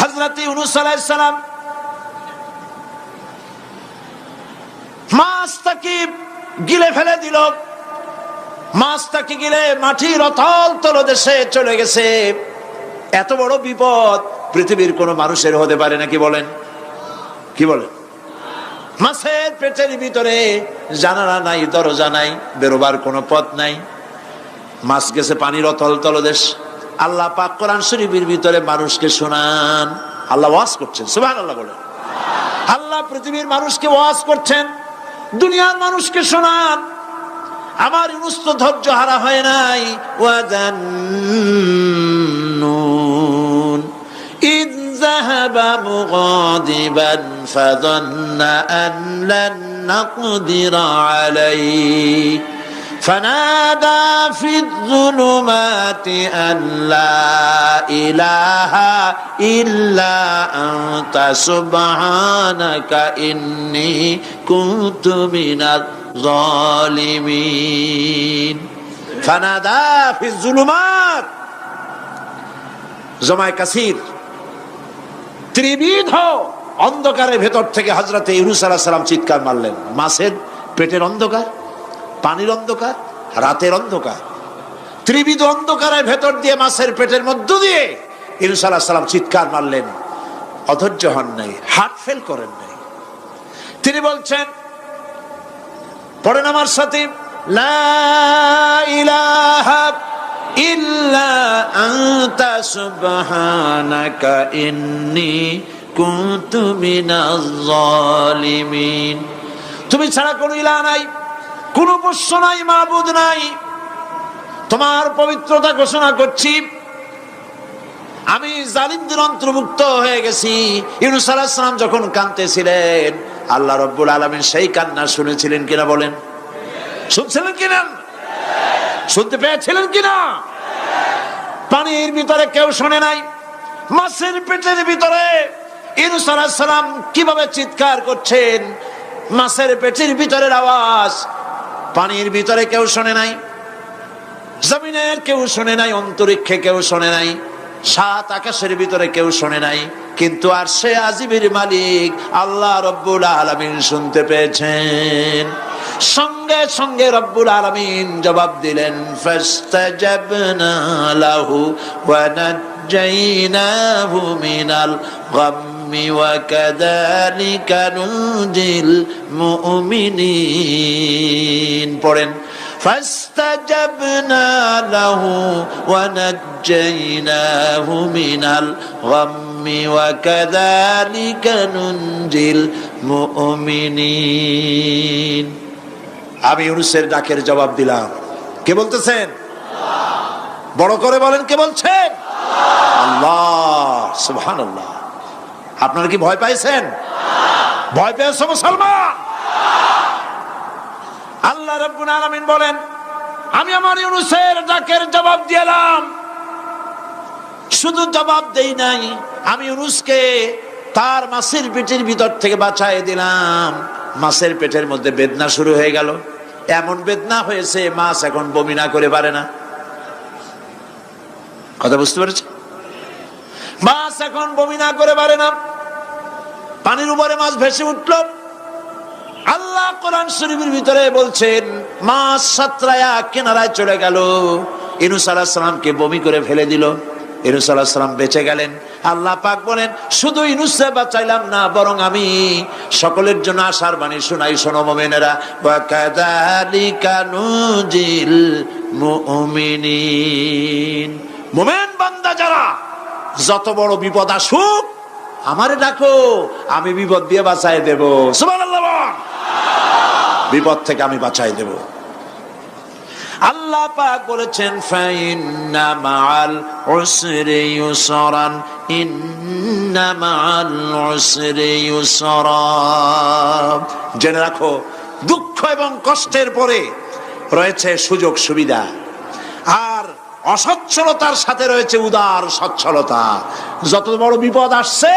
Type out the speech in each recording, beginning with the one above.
হযরত ইউনূস আলাইহিস সালাম মাছটাকে গিলে ফেলে দিল। মাছটাকে গিলে মাটির অতল তলদেশে চলে গেছে। এত বড় বিপদ পৃথিবীর কোন মানুষের হতে পারে নাকি বলেন? কি বলেন? মাছের পেটের ভিতরে জানালা নাই, দরজা নাই, বেরোবার কোনো পথ নাই। মাছ গেছে পানির অতল তলদেশ। আল্লাহ পাক কোরআন শরীফের ভিতরে মানুষকে শোনান। আল্লাহ ওয়াজ করছেন, সুবহানাল্লাহ বলেন। আল্লাহ পৃথিবীর মানুষকে ওয়াজ করছেন, দুনিয়ার মানুষকে শোনান। আমার ইউনূস তো ধৈর্য হারা হয় নাই। ওয়াযান্নুন ইয যাহাবা মুগাদিবান ফাযান্না আন লান নাকদিরা আলাইহি ফানাদা ফিয যুলুমাতি আন লা ইলাহা ইল্লা আনতা সুবহানাকা ইন্নী কুনতু মিনাজ জালিমিন। ফানাদা ফিয যুলুমাত, জমায়ে কাসির, ত্রিবিধ অন্ধকারের ভেতর থেকে হযরত ইউনূস আলাইহিস সালাম চিৎকার মারলেন। মাছের পেটের অন্ধকার, পানির অন্ধকার, রাতের অন্ধকার, ত্রিবিধ অন্ধকারের ভেতর দিয়ে মাছের পেটের মধ্য দিয়ে ইউনূস আলাইহিস সালাম চিৎকার মারলেন। অধৈর্য হন নাই, হার্ট ফেল করেন নাই। তিনি বলছেন, পড়েন আমার সাথে, লা ইলাহা ইল্লা আনতা সুবহানাকা ইন্নী কুনতু মিনাজ জালিমিন। তুমি ছাড়া কোনো ইলাহ নাই, কোনো পোষ্য নাই, মাবুদ নাই। তোমার পবিত্রতা ঘোষণা করছি। আমি জালিমদের অন্তর্ভুক্ত হয়ে গেছি। ইউনূস আলাইহিস সালাম যখন কাঁদতেছিলেন, আল্লাহ রাব্বুল আলামিন সেই কান্না শুনেছিলেন কিনা বলেন? শুনছিলেন কিনা? শুনতে পেয়েছিলেন কিনা? পানির ভিতরে কেউ শোনে নাই, মাছের পেটের ভিতরে ইউনূস আলাইহিস সালাম কিভাবে চিৎকার করছেন, মাছের পেটের ভিতরের আওয়াজ পানির ভিতরে কেউ শোনে নাই, জমিনের কেউ শোনে নাই, অন্তরিক্ষে কেউ শোনে নাই, সাত আকাশের ভিতরে কেউ শোনে নাই। কিন্তু আরশে আজিমের মালিক আল্লাহ রব্বুল আলামিন শুনতে পেয়েছেন। সঙ্গে সঙ্গে রব্বুল আলামিন জবাব দিলেন, ফাস্তাজাবনা লাহু ওয়া নাজ্জাইনাহু মিনাল গাম্মি ওয়া কাযালিকা নুনজিল মুমিনিন। পড়েন, ফাস্তাজাবনা লাহু ওয়া নাজ্জাইনাহু মিনাল গাম্মি ওয়া কাযালিকা নুনজিল মুমিনিন। আমি ইউনূসের ডাকের জবাব দিলাম। কে বলতেছেন? বড় করে বলেন, কে বলছেন? আল্লাহ, সুবহানাল্লাহ। আপনারা কি ভয় পাইছেন? ভয় পেয়েছো মুসলমান? আল্লাহ রাব্বুল আলামিন বলেন, আমি আমার ইউনূসের ডাকের জবাব দিলাম। শুধু জবাব দেই নাই, আমি ইউনূসকে তার মাছের পেটের ভিতর থেকে বাঁচায় দিলাম। মাছের পেটের মধ্যে বেদনা শুরু হয়ে গেল। এমন বেদনা হয়েছে মাছ এখন বমি না করে পারে না। কথা বুঝতে পেরেছে? মাছ এখন বমি না করে পারে না। পানির উপরে মাছ ভেসে উঠল। আল্লাহ কোরআন শরীফের ভিতরে বলছেন, মাছ সাতরায়া কিনারায় চলে গেল, ইউনূস আলাইহিস সালামকে বমি করে ফেলে দিল। ইউনূস আলাইহিস সালাম বেঁচে গেলেন। আল্লাহ পাক বলেন, শুধু ইউনূসকে বাঁচাইলাম না, বরং আমি সকলের জন্য আশার বাণী শোনাই। শোনো মুমিনেরা, ওয়া কাযালিকা নুনজিল মুমিনিন। মুমিন বান্দা যারা, যত বড় বিপদ আসুক আমারে ডাকো, আমি বিপদ দিয়ে বাঁচাই দেব। সুবহানাল্লাহ। বিপদ থেকে আমি বাঁচাই দেব। আল্লাহ পাক বলেছেন, ফাইন্না মাআল উসরি ইউসরান, ইন্না মাআল উসরি ইউসরা। জেনে রাখো, দুঃখ এবং কষ্টের পরে রয়েছে সুযোগ সুবিধা, আর অসচ্ছলতার সাথে রয়েছে উদার সচ্ছলতা। যত বড় বিপদ আসছে,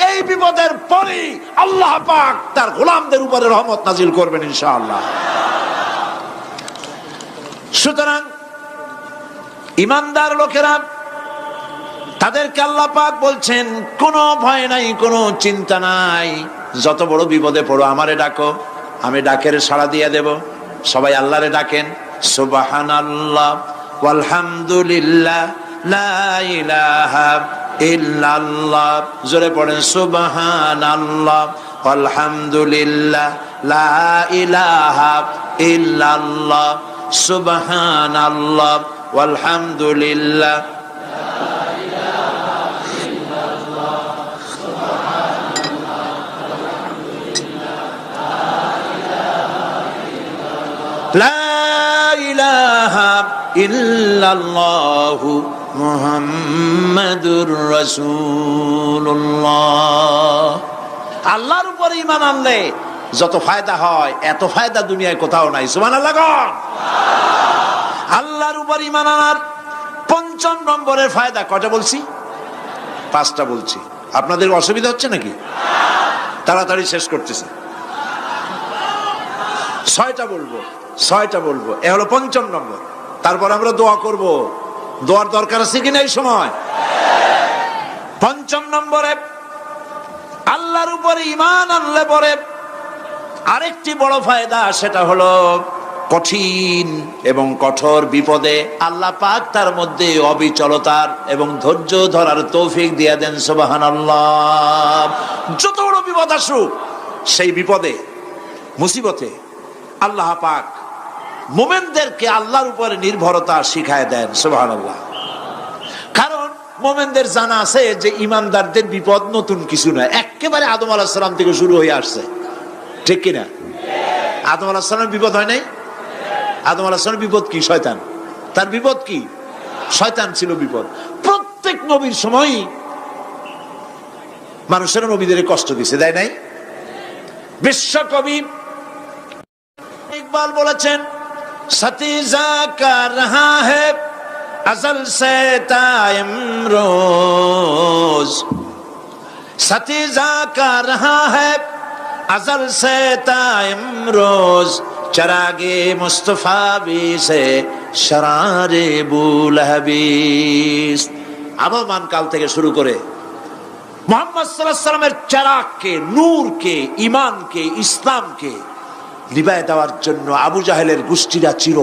এই বিপদের পরে আল্লাহ পাক তার গোলামদের উপরে রহমত নাজিল করবেন ইনশাআল্লাহ। সুতরাং ইমানদার লোকেরা তাদেরকে আল্লাহ পাক বলছেন কোনো ভয় নাই, কোনো চিন্তা নাই, যত বড় বিপদে পড়ো আমারে ডাকো, আমি ডাকের সাড়া দিয়ে দেব। সবাই আল্লাহরে ডাকেন, সুবহানাল্লাহ ওয়ালহামদুলিল্লাহ লা ইলাহা ইল্লাল্লাহ। জোরে পড়েন সুবহানাল্লাহ ওয়ালহামদুলিল্লাহ লা ইলাহা ইল্লাল্লাহ, সুবহানাল্লাহ ওয়ালহামদুলিল্লাহ। লা ইলাহা ইল্লাল্লাহু মুহাম্মাদুর রাসূলুল্লাহ। আল্লাহর উপর ঈমান আনলে যত ফায়দা হয় এত ফায়দা দুনিয়ায় কোথাও নাই। সুবহানাল্লাহ। আল্লাহর উপর ঈমান আনার ৫ম নম্বরের ফায়দা কয়টা বলছি? 5টা বলছি। আপনাদের অসুবিধা হচ্ছে নাকি? তাড়াতাড়ি শেষ করতেছি। 6টা বলবো। এ হলো ৫ম নম্বর। তারপর আমরা দোয়া করব। দোয়ার দরকার আছে কিনা এই সময়? ৫ম নম্বরে আল্লাহর উপরে ঈমান আনলে পরে আরেকটি বড় ফায়দা, সেটা হলো কঠিন এবং কঠোর বিপদে আল্লাহ পাক তার মধ্যে অবিচলতার এবং ধৈর্য ধরার তৌফিক দিয়ে দেন। সুবহানাল্লাহ। যত বড় বিপদ আসুক সেই বিপদে মুসিবতে আল্লাহ পাক মুমিনদেরকে আল্লাহর উপরে নির্ভরতা শিখায় দেন। সুবহানাল্লাহ। কারণ মুমিনদের জানা আছে যে ইমানদারদের বিপদ নতুন কিছু নয়, একেবারে আদম আলাইহিস সালাম থেকে শুরু হয়ে আসছে। ঠিক কিনা? আদম আলাইহিস সালামের বিপদ হয় নাই? আদম আলাইহিস সালামের বিপদ কি? শয়তান। তার বিপদ কি? শয়তান ছিল বিপদ। প্রত্যেক নবীর সময়ই মানুষের নবীদের কষ্ট দিছে, দেয় নাই? বিশ্বকবি ইকবাল বলেছেন, সতীজা কা রহা है अजल से तायम रोज, सतीजा का रहा है अजल से तायम रोज, चरागे मुस्तफा भी से शरारे बुलहबीस। আবহমান কাল থেকে শুরু করে মুহাম্মদ সাল্লাল্লাহু আলাইহি সাল্লামের চারাগকে, নূরকে, ঈমানকে, ইসলামকে নিভায়ে দেওয়ার জন্য আবু জাহেলের গোষ্ঠীরা চির